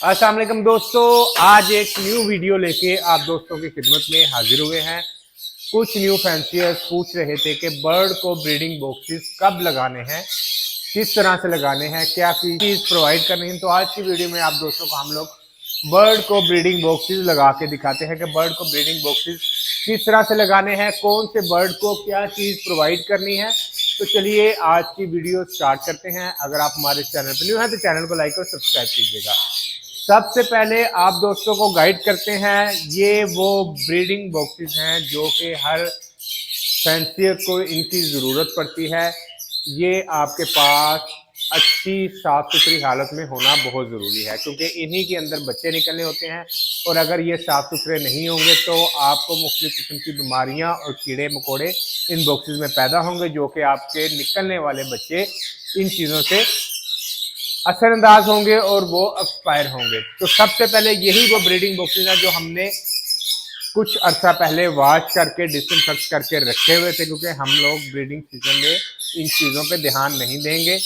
अस्सलाम वालेकुम दोस्तों, आज एक न्यू वीडियो लेके आप दोस्तों की खिदमत में हाजिर हुए हैं। कुछ न्यू फैंसियर्स पूछ रहे थे कि बर्ड को ब्रीडिंग बॉक्सेस कब लगाने हैं, किस तरह से लगाने हैं, क्या चीज प्रोवाइड करनी है। तो आज की वीडियो में आप दोस्तों को हम लोग बर्ड को ब्रीडिंग बॉक्सेस लगा के दिखाते हैं कि बर्ड को ब्रीडिंग बॉक्सेस किस तरह से लगाने हैं, कौन से बर्ड को क्या चीज प्रोवाइड करनी है। तो चलिए आज की वीडियो स्टार्ट करते हैं। अगर आप हमारे चैनल पर न्यू हैं तो चैनल को लाइक और सब्सक्राइब कीजिएगा। सबसे पहले आप दोस्तों को गाइड करते हैं, ये वो ब्रीडिंग बॉक्सेस हैं जो कि हर फैंसियर को इनकी ज़रूरत पड़ती है। ये आपके पास अच्छी साफ सुथरी हालत में होना बहुत ज़रूरी है, क्योंकि इन्हीं के अंदर बच्चे निकलने होते हैं और अगर ये साफ़ सुथरे नहीं होंगे तो आपको मुख्तलिफ किस्म की बीमारियां और कीड़े मकोड़े इन बॉक्सेस में पैदा होंगे, जो कि आपके निकलने वाले बच्चे इन चीज़ों से असरअंदाज होंगे और वो एक्सपायर होंगे। तो सबसे पहले यही वो ब्रीडिंग बॉक्सेस हैं जो हमने कुछ अर्सा पहले वॉश करके डिसइंफेक्ट करके रखे हुए थे, क्योंकि हम लोग ब्रीडिंग सीजन में इन चीज़ों पे ध्यान नहीं देंगे।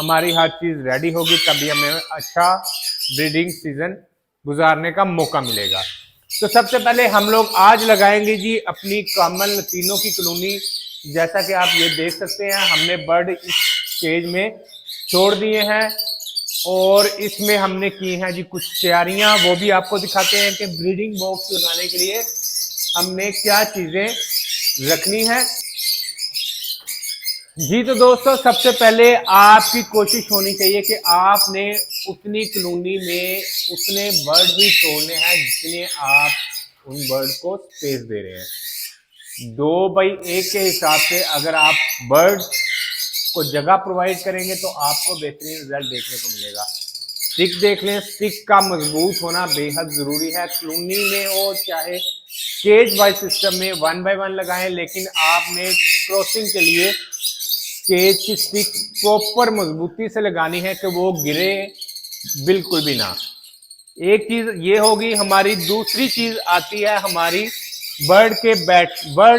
हमारी हर चीज़ रेडी होगी तभी हमें अच्छा ब्रीडिंग सीजन गुजारने का मौका मिलेगा। तो सबसे पहले हम लोग आज लगाएंगे जी अपनी कामल तीनों की कॉलोनी। जैसा कि आप ये देख सकते हैं, हमने बर्ड इस स्टेज में छोड़ दिए हैं और इसमें हमने की हैं जी कुछ तैयारियां, वो भी आपको दिखाते हैं कि ब्रीडिंग बॉक्स लगाने के लिए हमने क्या चीजें रखनी है जी। तो दोस्तों सबसे पहले आपकी कोशिश होनी चाहिए कि आपने उतनी कॉलोनी में उतने बर्ड ही छोड़ने हैं जितने आप उन बर्ड को स्पेस दे रहे हैं। 2x1 के हिसाब से अगर आप बर्ड को जगह प्रोवाइड करेंगे तो आपको बेहतरीन रिजल्ट देखने को मिलेगा। स्टिक देख लें, स्टिक का मजबूत होना बेहद जरूरी है कॉलोनी में, और चाहे केज वाइज सिस्टम में 1 बाय 1 लगाएं, लेकिन आपने क्रॉसिंग के लिए केज की स्टिक प्रॉपर मजबूती से लगानी है कि वो गिरे बिल्कुल भी ना। एक चीज ये होगी हमारी। दूसरी चीज आती है हमारी बर्ड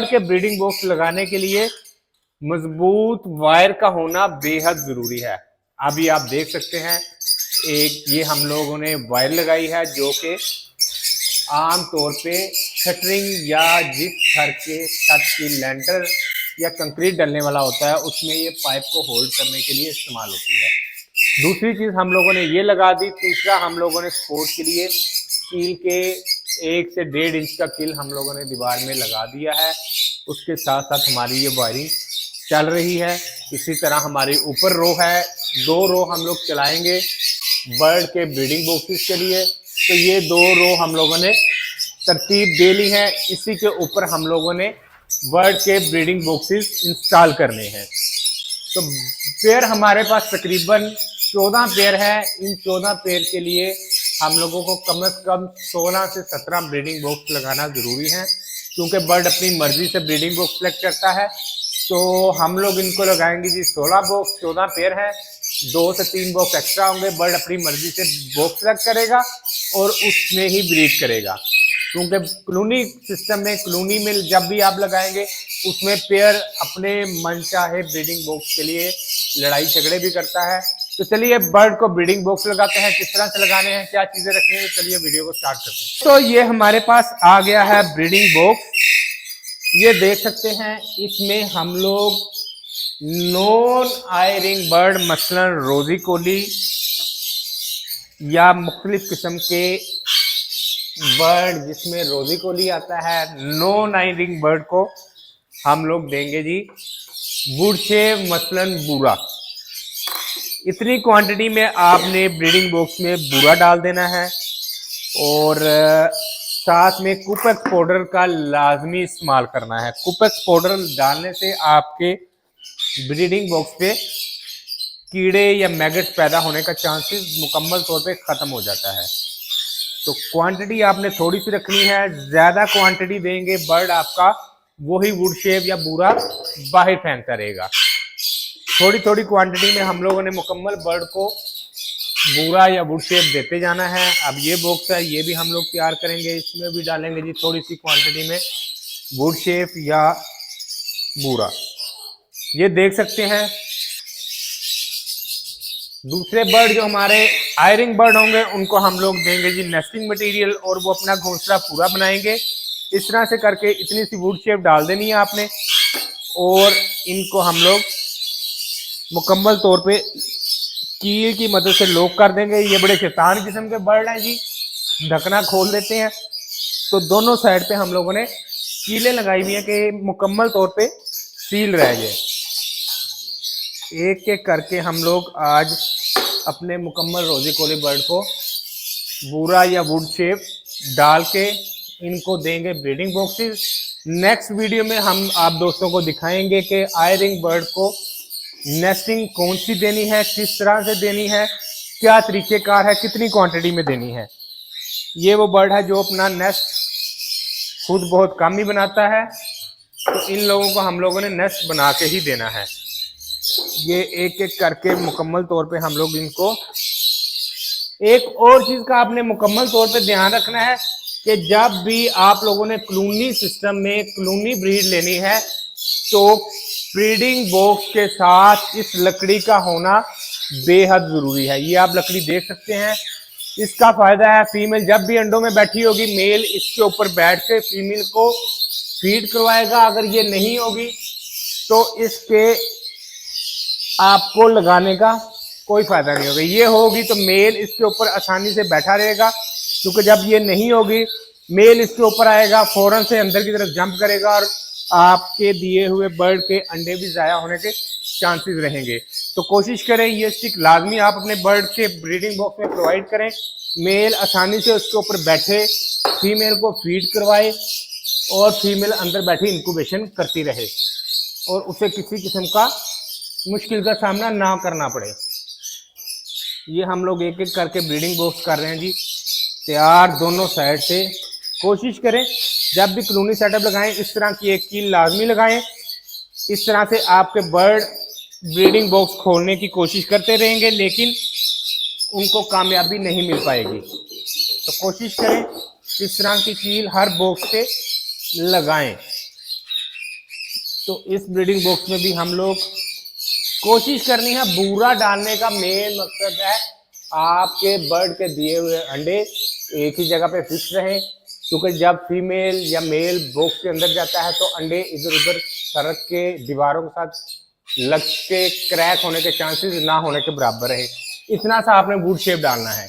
के ब्रीडिंग बॉक्स लगाने के लिए मजबूत वायर का होना बेहद जरूरी है। अभी आप देख सकते हैं एक ये हम लोगों ने वायर लगाई है जो कि आम तौर पे शटरिंग या जिस घर के छत की लेंटर या कंक्रीट डलने वाला होता है उसमें ये पाइप को होल्ड करने के लिए इस्तेमाल होती है। दूसरी चीज हम लोगों ने ये लगा दी। तीसरा हम लोगों ने सपोर्ट के लिए कील के 1 से 1.5 इंच का कील हम लोगों ने दीवार में लगा दिया है। उसके साथ साथ हमारी ये वायरिंग चल रही है। इसी तरह हमारी ऊपर रो है, 2 रो हम लोग चलाएंगे बर्ड के ब्रीडिंग बॉक्सेस के लिए। तो ये 2 रो हम लोगों ने तरतीब दे ली है। इसी के ऊपर हम लोगों ने बर्ड के ब्रीडिंग बॉक्सेस इंस्टॉल करने हैं। तो पेयर हमारे पास तकरीबन 14 पेयर है। इन 14 पेयर के लिए हम लोगों को कम से कम 16 से 17 ब्रीडिंग बॉक्स लगाना जरूरी है, क्योंकि बर्ड अपनी मर्जी से ब्रीडिंग बॉक्स सेलेक्ट करता है। तो हम लोग इनको लगाएंगे जी 16 बॉक्स। 14 पेयर है, 2 से 3 बॉक्स एक्स्ट्रा होंगे। बर्ड अपनी मर्जी से बॉक्स सेलेक्ट करेगा और उसमें ही ब्रीड करेगा, क्योंकि कॉलोनी सिस्टम में कॉलोनी में जब भी आप लगाएंगे उसमें पेयर अपने मन चाहे ब्रीडिंग बॉक्स के लिए लड़ाई झगड़े भी करता है। तो चलिए बर्ड को ब्रीडिंग बॉक्स लगाते हैं, किस तरह से लगाने हैं, क्या चीजें रखनी है। चलिए वीडियो को स्टार्ट करते हैं। तो ये हमारे पास आ गया है ब्रीडिंग बॉक्स। ये देख सकते हैं, इसमें हम लोग नॉन आई रिंग बर्ड मसलन रोजी कोली या मुख्तलिफ किस्म के बर्ड जिसमें रोजी कोली आता है, नॉन आई रिंग बर्ड को हम लोग देंगे जी वुडशेव मसलन बूरा। इतनी क्वांटिटी में आपने ब्रीडिंग बॉक्स में बूरा डाल देना है और साथ में कुपेक्स पाउडर का लाजमी इस्तेमाल करना है। कुपेक्स पाउडर डालने से आपके ब्रीडिंग बॉक्स पे कीड़े या मैगट पैदा होने का चांसेस मुकम्मल तौर पे ख़त्म हो जाता है। तो क्वांटिटी आपने थोड़ी सी रखनी है, ज़्यादा क्वांटिटी देंगे बर्ड आपका वही वुड शेप या बूरा बाहर फेंकता रहेगा। थोड़ी थोड़ी क्वांटिटी में हम लोगों ने मुकम्मल बर्ड को बूरा या वुड शेप देते जाना है। अब ये बॉक्स है, ये भी हम लोग तैयार करेंगे, इसमें भी डालेंगे जी थोड़ी सी क्वांटिटी में वुड शेप या बूरा। ये देख सकते हैं दूसरे बर्ड जो हमारे आयरिंग बर्ड होंगे उनको हम लोग देंगे जी नेस्टिंग मटेरियल और वो अपना घोंसला पूरा बनाएंगे। इस तरह से करके इतनी सी वुड शेप डाल देनी है आपने और इनको हम लोग मुकम्मल तौर पे कील की मदद से लॉक कर देंगे। ये बड़े शैतान किस्म के बर्ड हैं जी, ढकना खोल देते हैं। तो दोनों साइड पे हम लोगों ने कीलें लगाई हुई हैं कि मुकम्मल तौर पे सील रह जाए। एक एक करके हम लोग आज अपने मुकम्मल रोजी कोली बर्ड को बूरा या वुड शेप डाल के इनको देंगे ब्रीडिंग बॉक्सेस। नेक्स्ट वीडियो में हम आप दोस्तों को दिखाएंगे कि आयरिंग बर्ड को नेस्टिंग कौन सी देनी है, किस तरह से देनी है, क्या तरीक़ेकार है, कितनी क्वांटिटी में देनी है। ये वो बर्ड है जो अपना नेस्ट खुद बहुत कम ही बनाता है, तो इन लोगों को हम लोगों ने नेस्ट बना के ही देना है। ये एक एक करके मुकम्मल तौर पे हम लोग इनको। एक और चीज़ का आपने मुकम्मल तौर पे ध्यान रखना है कि जब भी आप लोगों ने कॉलोनी सिस्टम में कॉलोनी ब्रीड लेनी है तो ब्रीडिंग बॉक्स के साथ इस लकड़ी का होना बेहद ज़रूरी है। ये आप लकड़ी देख सकते हैं। इसका फ़ायदा है फीमेल जब भी अंडों में बैठी होगी, मेल इसके ऊपर बैठ के फीमेल को फीड करवाएगा। अगर ये नहीं होगी तो इसके आपको लगाने का कोई फायदा नहीं होगा। ये होगी तो मेल इसके ऊपर आसानी से बैठा रहेगा, क्योंकि जब ये नहीं होगी मेल इसके ऊपर आएगा, फौरन से अंदर की तरफ जंप करेगा और आपके दिए हुए बर्ड के अंडे भी ज़ाया होने के चांसेस रहेंगे। तो कोशिश करें ये स्टिक लाजमी आप अपने बर्ड के ब्रीडिंग बॉक्स में प्रोवाइड करें। मेल आसानी से उसके ऊपर बैठे, फीमेल को फीड करवाए और फीमेल अंदर बैठी इंक्यूबेशन करती रहे और उसे किसी किस्म का मुश्किल का सामना ना करना पड़े। ये हम लोग एक एक करके ब्रीडिंग बॉक्स कर रहे हैं जी तैयार दोनों साइड से। कोशिश करें जब भी कॉलोनी सेटअप लगाएं इस तरह की एक कील लाजमी लगाएं। इस तरह से आपके बर्ड ब्रीडिंग बॉक्स खोलने की कोशिश करते रहेंगे लेकिन उनको कामयाबी नहीं मिल पाएगी। तो कोशिश करें इस तरह की कील हर बॉक्स पे लगाएं। तो इस ब्रीडिंग बॉक्स में भी हम लोग कोशिश करनी है। बूरा डालने का मेन मकसद है आपके बर्ड के दिए हुए अंडे एक ही जगह पे फिक्स रहें, क्योंकि जब फीमेल या मेल बॉक्स के अंदर जाता है तो अंडे इधर उधर सरक के दीवारों के साथ लग के क्रैक होने के चांसेस ना होने के बराबर रहे। इतना सा आपने वुड शेप डालना है।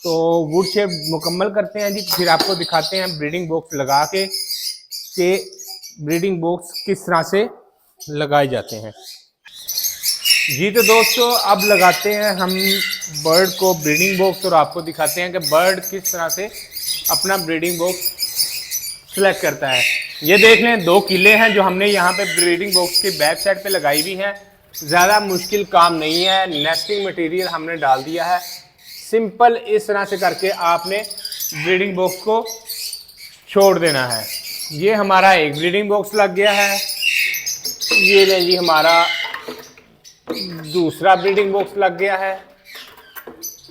तो वुड शेप मुकम्मल करते हैं जी, फिर आपको दिखाते हैं ब्रीडिंग बॉक्स लगा के ब्रीडिंग बॉक्स किस तरह से लगाए जाते हैं। जी तो दोस्तों अब लगाते हैं हम बर्ड को ब्रीडिंग बॉक्स और आपको दिखाते हैं कि बर्ड किस तरह से अपना ब्रीडिंग बॉक्स सिलेक्ट करता है। ये देख लें 2 कीले हैं जो हमने यहाँ पे ब्रीडिंग बॉक्स की बैक साइड पे लगाई हुई हैं। ज़्यादा मुश्किल काम नहीं है, नेस्टिंग मटेरियल हमने डाल दिया है। सिंपल इस तरह से करके आपने ब्रीडिंग बॉक्स को छोड़ देना है। ये हमारा एक ब्रीडिंग बॉक्स लग गया है। ये ले जी हमारा दूसरा ब्रीडिंग बॉक्स लग गया है।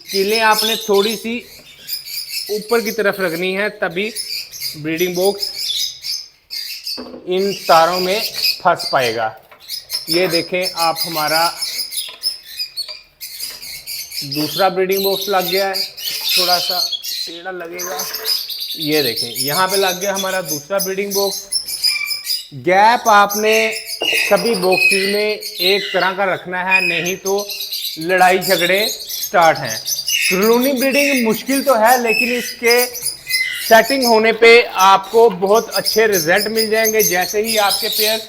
कीलें आपने थोड़ी सी ऊपर की तरफ रखनी है, तभी ब्रीडिंग बॉक्स इन तारों में फंस पाएगा। ये देखें आप हमारा दूसरा ब्रीडिंग बॉक्स लग गया है, थोड़ा सा टेढ़ा लगेगा। ये देखें यहाँ पे लग गया हमारा दूसरा ब्रीडिंग बॉक्स। गैप आपने सभी बॉक्सेस में एक तरह का रखना है, नहीं तो लड़ाई झगड़े स्टार्ट हैं। कॉलोनी ब्रीडिंग मुश्किल तो है लेकिन इसके सेटिंग होने पे आपको बहुत अच्छे रिजल्ट मिल जाएंगे। जैसे ही आपके पेयर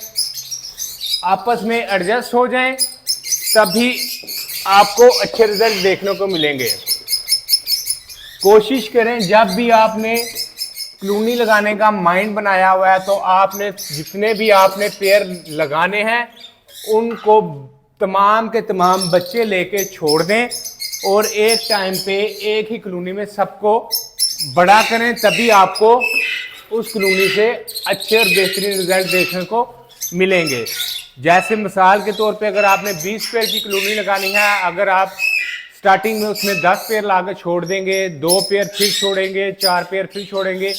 आपस में एडजस्ट हो जाएं तभी आपको अच्छे रिजल्ट देखने को मिलेंगे। कोशिश करें जब भी आपने कॉलोनी लगाने का माइंड बनाया हुआ है तो आपने जितने भी आपने पेयर लगाने हैं उनको तमाम के तमाम बच्चे लेके छोड़ दें और एक टाइम पे एक ही कॉलोनी में सबको बड़ा करें, तभी आपको उस कॉलोनी से अच्छे और बेहतरीन रिजल्ट देखने को मिलेंगे। जैसे मिसाल के तौर पे अगर आपने 20 पेयर की कॉलोनी लगानी है, अगर आप स्टार्टिंग में उसमें 10 पेयर लाकर छोड़ देंगे, 2 पेयर फिर छोड़ेंगे, 4 पेयर फिर छोड़ेंगे,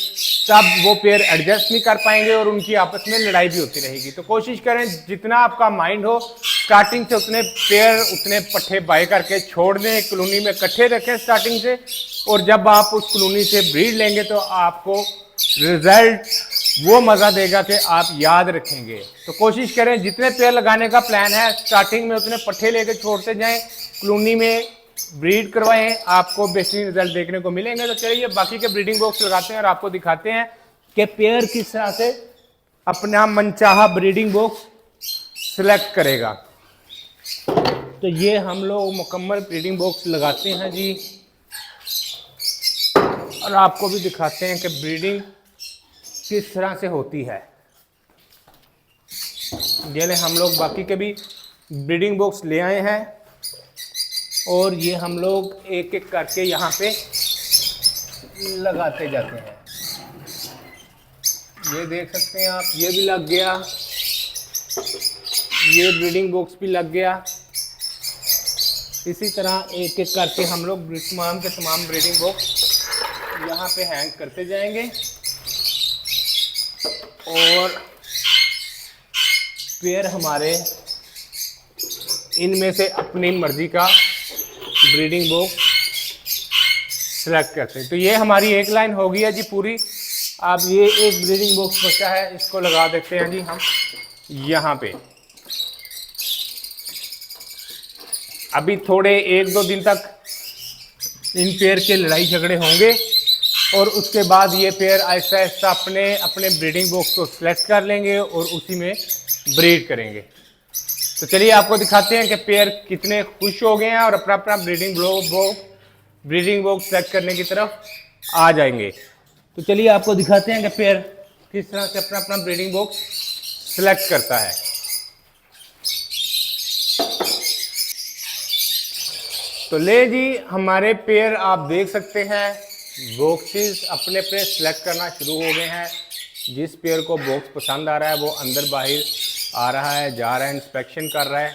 तब वो पेयर एडजस्ट नहीं कर पाएंगे और उनकी आपस में लड़ाई भी होती रहेगी। तो कोशिश करें जितना आपका माइंड हो स्टार्टिंग से उतने पेयर उतने पट्ठे बाय करके छोड़ दें, कॉलोनी में इकट्ठे रखें स्टार्टिंग से, और जब आप उस कॉलोनी से ब्रीड लेंगे तो आपको रिजल्ट वो मज़ा देगा कि आप याद रखेंगे। तो कोशिश करें जितने पेयर लगाने का प्लान है स्टार्टिंग में उतने पट्ठे लेके छोड़ते जाएं, कॉलोनी में ब्रीड करवाएं, आपको बेहतरीन रिजल्ट देखने को मिलेंगे। तो चलिए बाकी के ब्रीडिंग बॉक्स लगाते हैं और आपको दिखाते हैं कि पेयर किस तरह से अपना मनचाहा ब्रीडिंग बॉक्स सिलेक्ट करेगा। तो ये हम लोग मुकम्मल ब्रीडिंग बॉक्स लगाते हैं जी, और आपको भी दिखाते हैं कि ब्रीडिंग किस तरह से होती है। ये ले हम लोग बाकी के भी ब्रीडिंग बॉक्स ले आए हैं और ये हम लोग एक एक करके यहाँ पे लगाते जाते हैं। ये देख सकते हैं आप, ये भी लग गया, ये ब्रीडिंग बॉक्स भी लग गया। इसी तरह एक एक करके हम लोग तमाम के तमाम ब्रीडिंग बॉक्स यहाँ पे हैंग करते जाएंगे और पेयर हमारे इनमें से अपनी मर्जी का ब्रीडिंग बॉक्स सेलेक्ट करते हैं। तो ये हमारी एक लाइन हो गई है जी पूरी। अब ये एक ब्रीडिंग बॉक्स बचा है, इसको लगा देते हैं जी हम यहाँ पे। अभी थोड़े 1-2 दिन तक इन पेयर के लड़ाई झगड़े होंगे और उसके बाद ये पेयर आहिस्ता आहिस्ता अपने अपने ब्रीडिंग बॉक्स को सिलेक्ट कर लेंगे और उसी में ब्रीड करेंगे। तो चलिए आपको दिखाते हैं कि पेयर कितने खुश हो गए हैं और अपना अपना ब्रीडिंग बॉक्स सेलेक्ट करने की तरफ आ जाएंगे। तो चलिए आपको दिखाते हैं कि पेयर किस तरह से अपना अपना ब्रीडिंग बॉक्स सिलेक्ट करता है। तो ले जी हमारे पेयर आप देख सकते हैं बॉक्सेस अपने अपने सिलेक्ट करना शुरू हो गए हैं। जिस पेयर को बॉक्स पसंद आ रहा है वो अंदर बाहर आ रहा है, जा रहा है, इंस्पेक्शन कर रहा है।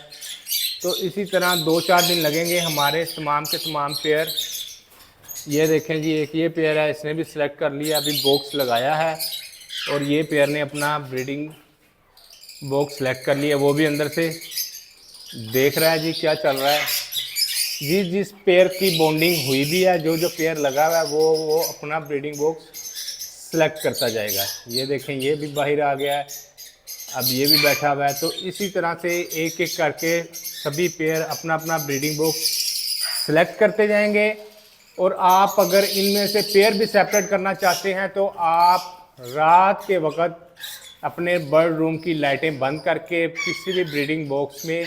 तो इसी तरह 2-4 दिन लगेंगे हमारे तमाम के तमाम पेयर। ये देखें जी, एक ये पेयर है, इसने भी सिलेक्ट कर लिया, अभी बॉक्स लगाया है, और ये पेयर ने अपना ब्रीडिंग बॉक्स सेलेक्ट कर लिया, वो भी अंदर से देख रहा है जी क्या चल रहा है। जिस पेयर की बॉन्डिंग हुई भी है, जो पेयर लगा हुआ है वो अपना ब्रीडिंग बॉक्स सेलेक्ट करता जाएगा। ये देखें ये भी बाहर आ गया है, अब ये भी बैठा हुआ है। तो इसी तरह से एक एक करके सभी पेयर अपना अपना ब्रीडिंग बॉक्स सेलेक्ट करते जाएंगे। और आप अगर इनमें से पेयर भी सेपरेट करना चाहते हैं तो आप रात के वक्त अपने बर्ड रूम की लाइटें बंद करके किसी भी ब्रीडिंग बॉक्स में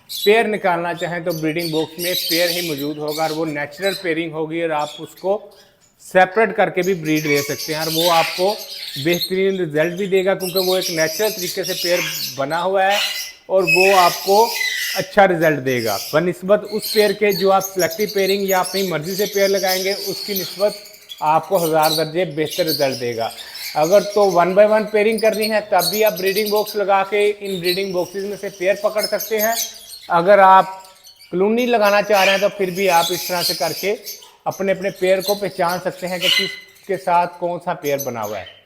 पेयर निकालना चाहें तो ब्रीडिंग बॉक्स में पेयर ही मौजूद होगा और वो नेचुरल पेयरिंग होगी और आप उसको सेपरेट करके भी ब्रीड ले सकते हैं और वो आपको बेहतरीन रिजल्ट भी देगा, क्योंकि वो एक नेचुरल तरीके से पेयर बना हुआ है और वो आपको अच्छा रिजल्ट देगा बनिस्बत उस पेयर के जो आप सिलेक्टिव पेयरिंग या अपनी मर्जी से पेयर लगाएंगे उसकी निस्बत आपको 1000 दर्जे बेहतर रिजल्ट देगा। अगर तो 1 बाय 1 पेयरिंग करनी है तब भी आप ब्रीडिंग बॉक्स लगा के इन ब्रीडिंग बॉक्सेस में से पेयर पकड़ सकते हैं। अगर आप कॉलोनी लगाना चाह रहे हैं तो फिर भी आप इस तरह से करके अपने अपने पेयर को पहचान सकते हैं कि किसके साथ कौन सा पेयर बना हुआ है।